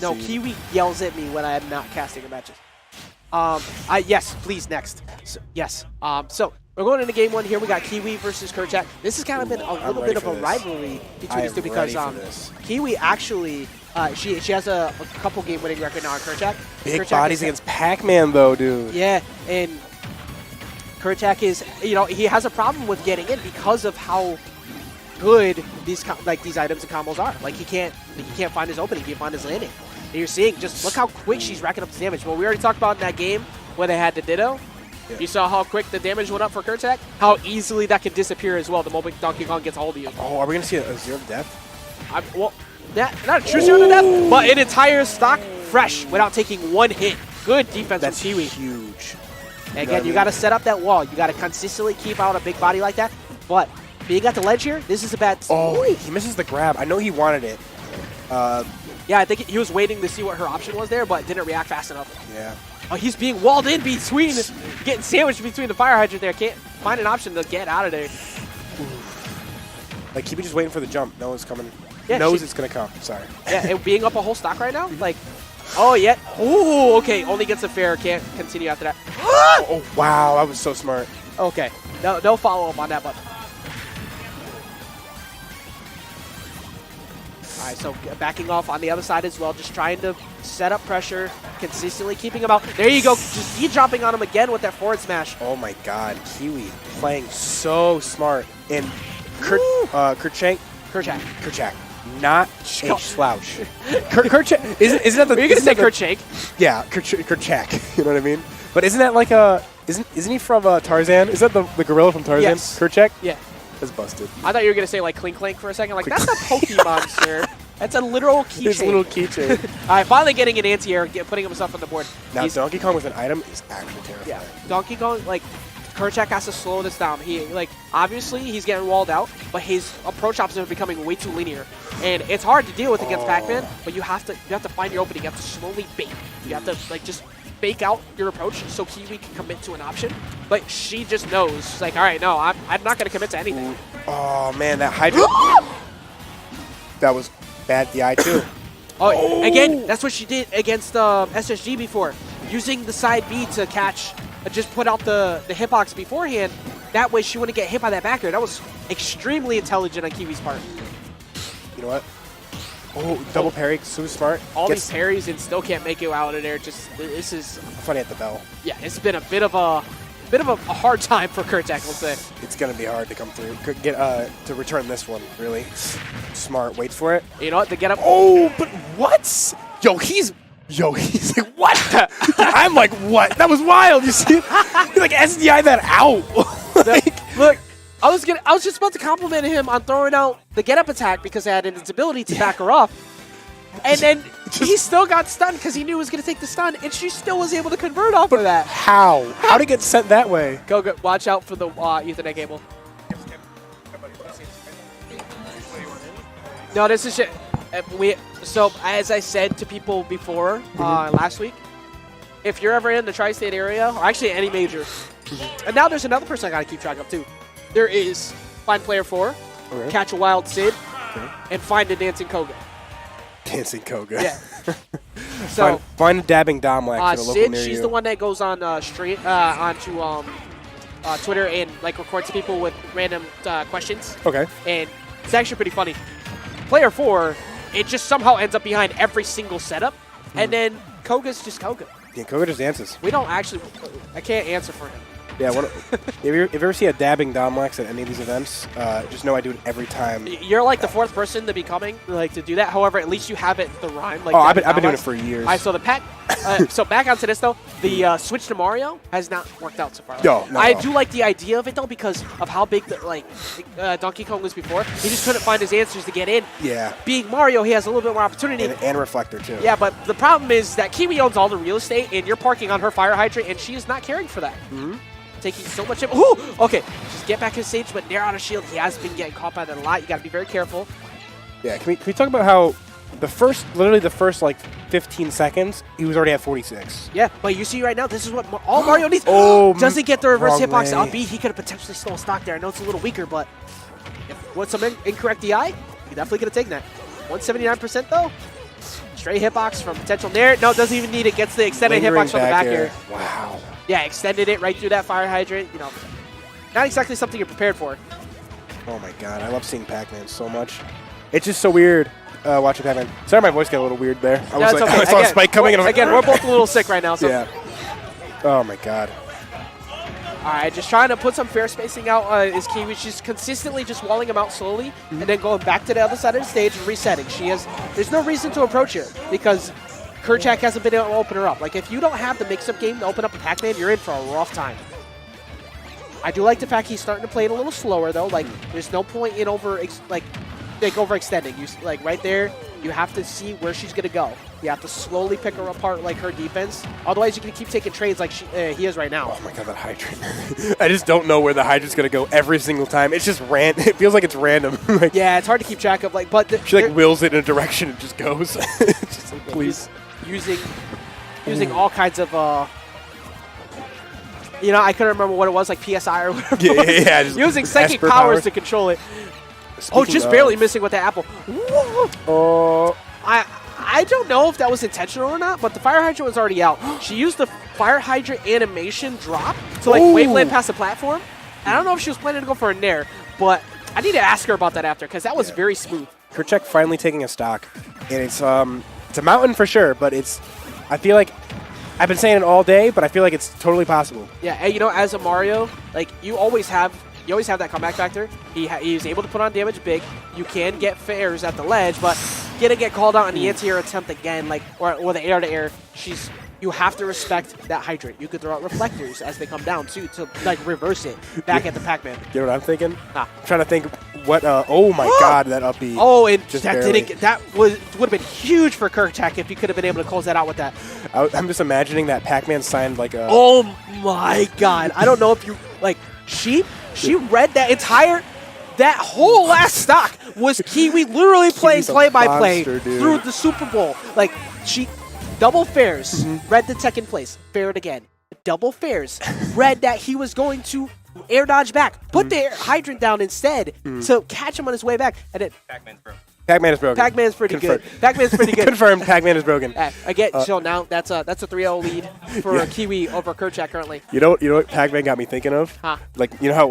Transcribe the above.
No, Kiwi yells at me when I am not casting her matches. Yes, please, next. So, yes. So we're going into game one here. We got Kiwi versus Kerchak. This has kind of been a little bit of a rivalry between these two because Kiwi actually, she has a couple game winning record now on Kerchak. Big Kerchak bodies against Pacman though, dude. Yeah, and Kerchak is, he has a problem with getting in because of how good these items and combos are. Like he can't find his opening, he can't find his landing. And you're seeing, just look how quick she's racking up the damage. Well, we already talked about in that game where they had the Ditto. Yeah. You saw how quick the damage went up for Kerchak, how easily that can disappear as well the moment Donkey Kong gets a hold of you. Oh, are we going to see a zero to death? Well, not a true zero to death, but an entire stock fresh without taking one hit. Good defense from Kiwi. That's huge. And again, you got to set up that wall. You got to consistently keep out a big body like that. But being at the ledge here, this is a bad... Oh, he misses the grab. I know he wanted it. Yeah, I think he was waiting to see what her option was there, but didn't react fast enough. Yeah. Oh, he's being walled in between, getting sandwiched between the fire hydrant there. Can't find an option to get out of there. Like, keep just waiting for the jump. No one's coming. Yeah, knows it's going to come. Sorry. Yeah, and being up a whole stock right now, like, oh, yeah. Oh, okay. Only gets a fair. Can't continue after that. Oh, wow. That was so smart. Okay. No follow-up on that, but. All right, so backing off on the other side as well, just trying to set up pressure, consistently keeping him out. There you go, just dropping on him again with that forward smash. Oh my God, Kiwi playing so smart. And Kerchak, not a slouch. Kerchak, isn't that the? Are you gonna say Kerchak? Yeah, Kerchak. You know what I mean? But isn't that like a? Isn't he from Tarzan? Is that the gorilla from Tarzan? Yes. Kerchak? Yeah. That's busted. I thought you were going to say, like, Clink Clank for a second. Like, that's a Pokemon, sir. That's a literal keychain. It's a little keychain. All right, finally getting an anti-air, putting himself on the board. Now, Donkey Kong with an item is actually terrifying. Yeah, Donkey Kong, like, Kerchak has to slow this down. Obviously, he's getting walled out, but his approach options are becoming way too linear. And it's hard to deal with against Pacman, but you have to find your opening. You have to slowly bait. You have to, like, just fake out your approach so Kiwi can commit to an option. But she just knows. She's like, all right, no, I'm not going to commit to anything. Oh, man, that Hydra. That was bad DI, too. Oh, again, that's what she did against SSG before. Using the side B to catch, just put out the hitbox beforehand. That way she wouldn't get hit by that back air. That was extremely intelligent on Kiwi's part. You know what? Oh, double parry, so smart. All these parries and still can't make it out of there. This is funny at the bell. Yeah, it's been a bit of a hard time for Kerchak, we'll say. It's gonna be hard to come through. To return this one, really. Smart. Wait for it. You know what? The get up. Oh, but what? He's like, what? I'm like, what? That was wild. You see? He like SDI that out. Look. I was just about to compliment him on throwing out the get-up attack because I had its ability to back her off. And then he still got stunned because he knew he was going to take the stun, and she still was able to convert off of that. How? How did it get sent that way? Go, watch out for the Ethernet cable. No, this is shit. So, as I said to people before last week, if you're ever in the tri-state area, or actually any major, and now there's another person I got to keep track of too. There is find player 4, catch a wild Sid, and find a dancing Koga. Dancing Koga. Yeah. So find a dabbing Domlax. Sid, she's the one that goes on stream onto Twitter and like records people with random questions. Okay. And it's actually pretty funny. Player 4, it just somehow ends up behind every single setup, and then Koga's just Koga. Yeah, Koga just dances. We don't actually. I can't answer for him. Yeah, if you ever see a dabbing Domlax at any of these events, just know I do it every time. You're like the 4th person to be coming, like to do that. However, at least you have it the rhyme. Like I've been doing it for years. All right, so the pack. So back onto this though, the switch to Mario has not worked out so far. No. I do like the idea of it though because of how big Donkey Kong was before. He just couldn't find his answers to get in. Yeah. Being Mario, he has a little bit more opportunity. And Reflector too. Yeah, but the problem is that Kiwi owns all the real estate, and you're parking on her fire hydrant, and she is not caring for that. Taking so much of okay, just get back in stage, but near out of shield, he has been getting caught by that a lot. You got to be very careful. Yeah, can we talk about how literally the first like 15 seconds, he was already at 46. Yeah, but you see right now, this is what all Mario needs. Doesn't get the reverse hitbox. Albeit he could have potentially stole stock there. I know it's a little weaker, but with some incorrect DI, you definitely could have taken that. 179% though. straight hitbox from potential nair. No, doesn't even need it. Gets the extended hitbox from the back air. Wow. Yeah, extended it right through that fire hydrant. You know, not exactly something you're prepared for. Oh my god, I love seeing Pacman so much. It's just so weird watching Pacman. Sorry, my voice got a little weird there. I was like, okay. I saw a spike coming and I was again, we're both a little sick right now. So. Yeah. Oh my god. All right, just trying to put some fair spacing out is Kiwi. She's consistently just walling him out slowly and then going back to the other side of the stage and resetting. There's no reason to approach her because Kerchak hasn't been able to open her up. Like, if you don't have the mix-up game to open up a Pacman, you're in for a rough time. I do like the fact he's starting to play it a little slower, though. Like, there's no point in overextending. Like, right there, you have to see where she's going to go. You have to slowly pick her apart, like her defense. Otherwise, you're going to keep taking trades like he is right now. Oh my god, that hydrant. I just don't know where the hydrant's going to go every single time. It's just It feels like it's random. Like, yeah, it's hard to keep track of. Like, but she like wills it in a direction and just goes. Just like, please. Using all kinds of you know, I couldn't remember what it was, like PSI or whatever. Yeah. Using psychic powers to control it. Just barely missing with the apple. Oh. I don't know if that was intentional or not, but the fire hydrant was already out. She used the fire hydrant animation drop to like waveland past the platform. I don't know if she was planning to go for a nair, but I need to ask her about that after because that was very smooth. Kerchak finally taking a stock, and it's a mountain for sure, but I feel like I've been saying it all day, but I feel like it's totally possible. Yeah, and you know, as a Mario, like you always have that comeback factor. He's able to put on damage big. You can get fairs at the ledge, but gonna get called out on the anti-air attempt again, like or the air-to-air. You have to respect that hydrant. You could throw out reflectors as they come down too to like reverse it back at the Pacman. You know what I'm thinking? I'm trying to think what. Oh my god, that up B. Oh, and just that barely. would have been huge for Kerchak if he could have been able to close that out with that. I'm just imagining that Pacman signed like a. Oh my god! I don't know if you like she read that entire. That whole last stock was Kiwi literally playing play-by-play through the Super Bowl. Like, she double fairs, read the second place, fair it again. Double fairs, read that he was going to air dodge back, put the air hydrant down instead to catch him on his way back. And then Pacman's broken. Pacman is broken. Pacman's pretty Confirmed. good. Pacman's pretty good. Confirmed, Pacman is broken. Again, so now that's a 3-0 lead for Kiwi over Kerchak currently. You know what Pacman got me thinking of? Huh. Like, you know how